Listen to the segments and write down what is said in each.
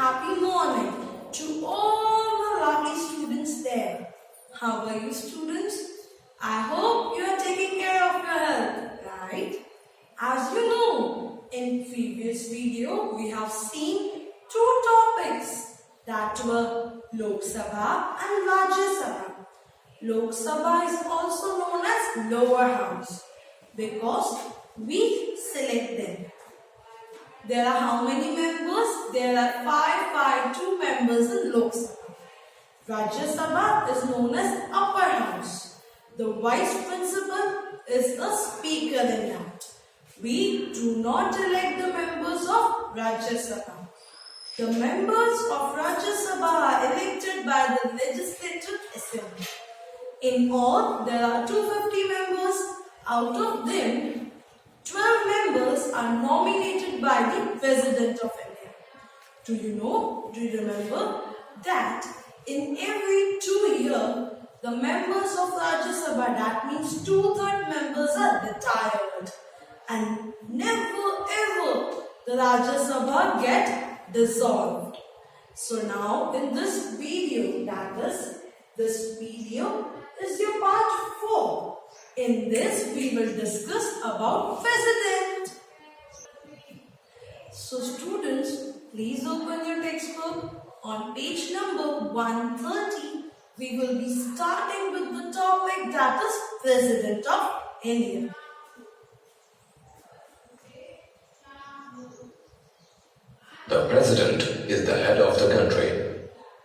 happy morning to all my lovely students there. How are you, students? I hope you are taking care of your health, right? As you know, in previous video we have seen two topics that were Lok Sabha and Rajya Sabha. Lok Sabha is also known as lower house because we select them. There are how many members? There are 552 members in Lok Sabha. Rajya Sabha is known as upper house. The vice principal is a speaker in that. We do not elect the members of Rajya Sabha. The members of Rajya Sabha are elected by the Legislative Assembly. In all, there are 250 members. Out of them, 12 members are nominated by the President of India. Do you remember that in every 2 years, the members of Rajya Sabha, that means 2/3 members are retired. And never ever the Rajya Sabha get dissolved. So now in this video, this video is your part 4. In this we will discuss about President. So students, please open your textbook. On page number 130, we will be starting with the topic that is President of India. The President is the head of the country.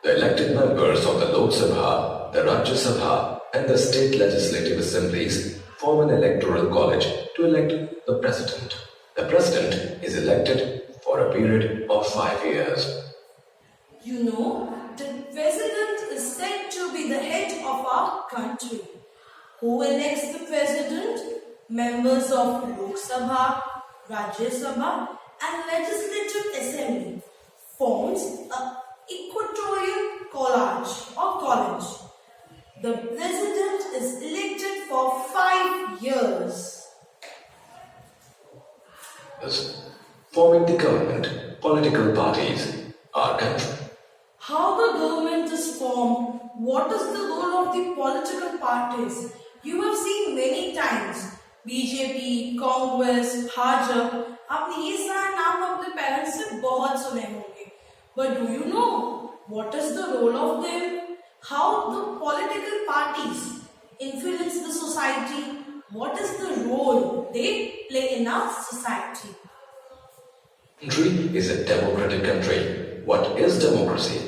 The elected members of the Lok Sabha, the Rajya Sabha and the state legislative assemblies form an electoral college to elect the President. The President is elected for a period of 5 years. You know, the President is said to be the head of our country. Who elects the President? Members of Lok Sabha, Rajya Sabha and Legislative Assembly forms an equatorial college. The President is elected for 5 years. Thus, forming the government, political parties, our country. How the government is formed? What is the role of the political parties? You have seen many times BJP, Congress, Bhajp. आपने ये सारे नाम अपने parents से बहुत सुने होंगे. But do you know what is the role of them? How the political parties influence the society? What is the role they play in our society? Country is a democratic country. What is democracy?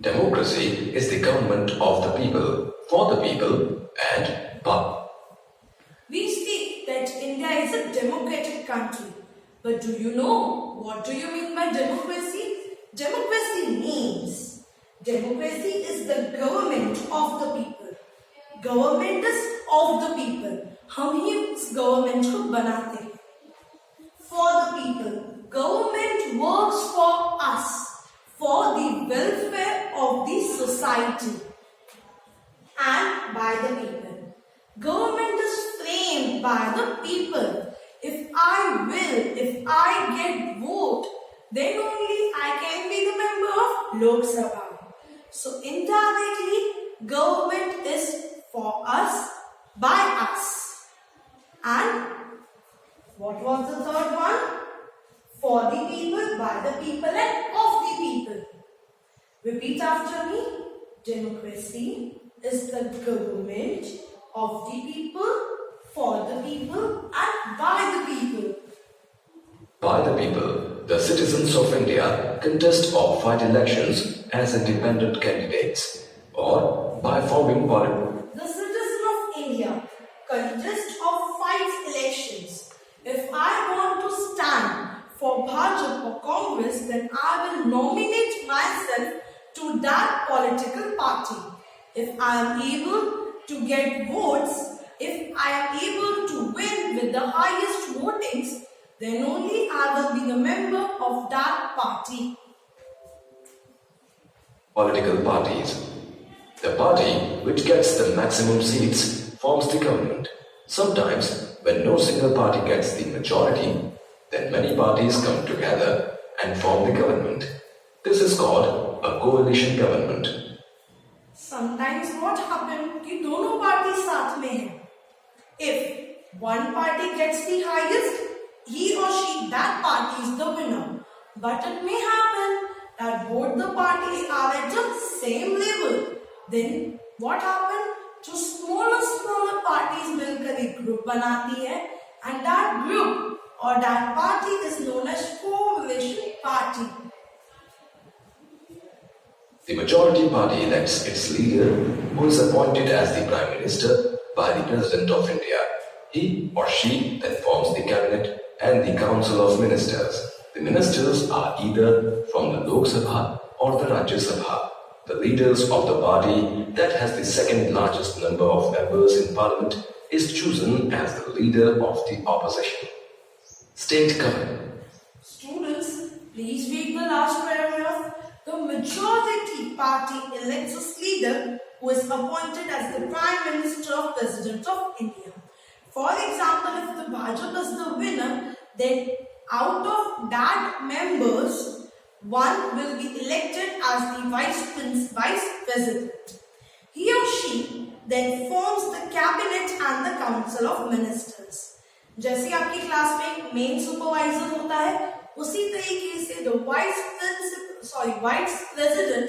Democracy is the government of the people, for the people and by. We speak that India is a democratic country. But do you know what do you mean by democracy? Democracy means democracy is the government of the people. Government is of the people. हम ही इस government को बनाते हैं. For the people. Government works for us, for the welfare of the society and by the people. Government is framed by the people. If I get vote, then only I can be the member of Lok Sabha. So indirectly, government is for us, by us. And what was the third one? For the people, by the people and of the people. Repeat after me. Democracy is the government of the people, for the people and by the people. By the people, the citizens of India contest or fight elections as independent candidates or by forming politics. The citizen of India contest or fights elections. If I want to stand for Bhajp or Congress, then I will nominate myself to that political party. If I am able to get votes, if I am able to win with the highest votings, then only I will be the member of that party. Political parties. The party which gets the maximum seats forms the government. Sometimes, when no single party gets the majority, then many parties come together and form the government. This is called a coalition government. Sometimes what happen कि दोनों party साथ में हैं. If one party gets the highest, he or she, that party is the winner. But it may happen that both the parties are at the same level. Then what happen? जो smaller parties मिलकर एक group बनाती है, and that group or that party is known as coalition party. The majority party elects its leader, who is appointed as the Prime Minister by the President of India. He or she then forms the cabinet and the Council of Ministers. The ministers are either from the Lok Sabha or the Rajya Sabha. The leaders of the party that has the second largest number of members in parliament is chosen as the leader of the opposition. State government. Students, please read the last paragraph. The majority party elects its leader who is appointed as the Prime Minister or President of India. For example, if the Bhajap is the winner, then out of that members, one will be elected as the Vice President. He or she then forms the Cabinet and the Council of Ministers. जैसे आपकी class में main supervisor होता है, उसी तरीके से the Vice President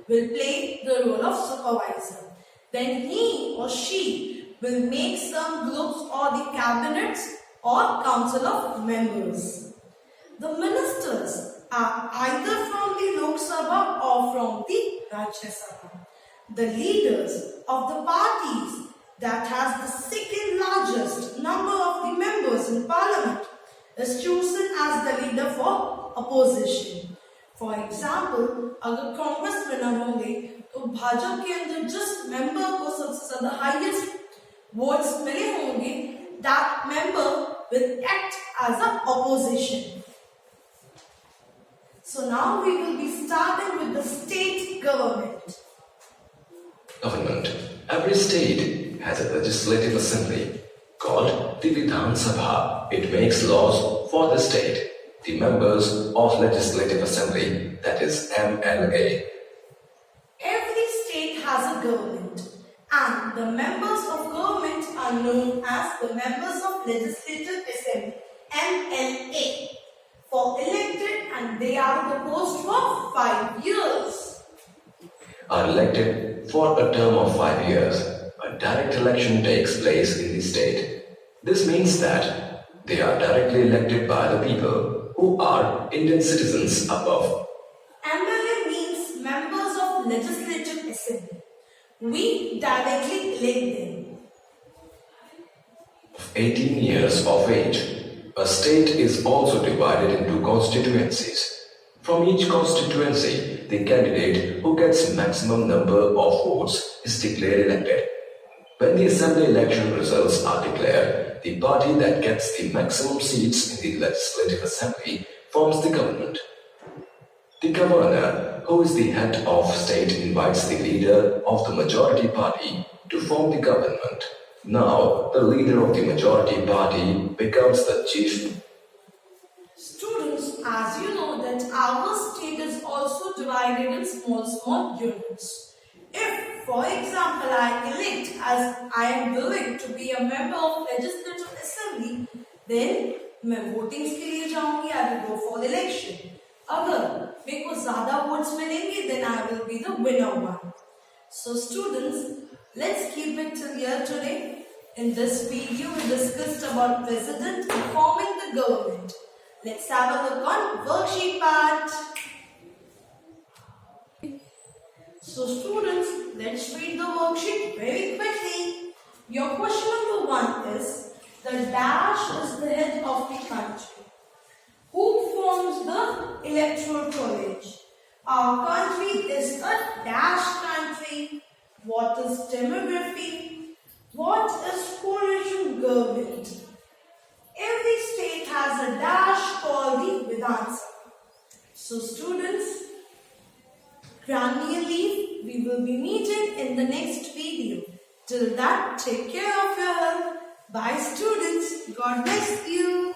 will play the role of supervisor. Then he or she will make some groups or the cabinets or council of members. The ministers are either from the Lok Sabha or from the Rajya Sabha. The leaders of the parties that has the second largest number of the members in parliament is chosen as the leader for opposition. For example, अगर Congress winner होंगे तो भाजपा के अंदर जिस member को सबसे ज्यादा highest votes मिले होंगे, that member will act as an opposition. So now we will be starting with the state government. Government. Every state has a legislative assembly called the Vidhan Sabha. It makes laws for the state. The members of legislative assembly, that is MLA. Every state has a government, and the members of government are known as the members of legislative assembly, MLA, for elected, and they are the post for 5 years. Are elected for a term of 5 years. A direct election takes place in the state. This means that they are directly elected by the people who are Indian citizens above. MLA means members of legislative assembly. We directly elect them. 18 years of age. A state is also divided into constituencies. From each constituency, the candidate who gets maximum number of votes is declared elected. When the assembly election results are declared, the party that gets the maximum seats in the legislative assembly forms the government. The governor, who is the head of state, invites the leader of the majority party to form the government. Now, the leader of the majority party becomes the chief. Students, as you know that our state is also divided in small units. If, for example, I am willing to be a member of legislative assembly, then मैं votings के लिए जाऊंगी, I will go for the election. अगर मेरे को ज़्यादा votes मिलेंगे, then I will be the winner one. So students, let's keep it till here today. In this video, we discussed about president and forming the government. Let's have a look on worksheet part. So students, let's read the worksheet very quickly. Your question number 1 is, the dash is the head of the country. Who forms the electoral college? Our country is a dash country. What is demography? What is coalition government? Every state has a dash called the Vidhan Sabha. So students, grant me a leave. We will be meeting in the next video. Till that, take care of your health. Bye students. God bless you.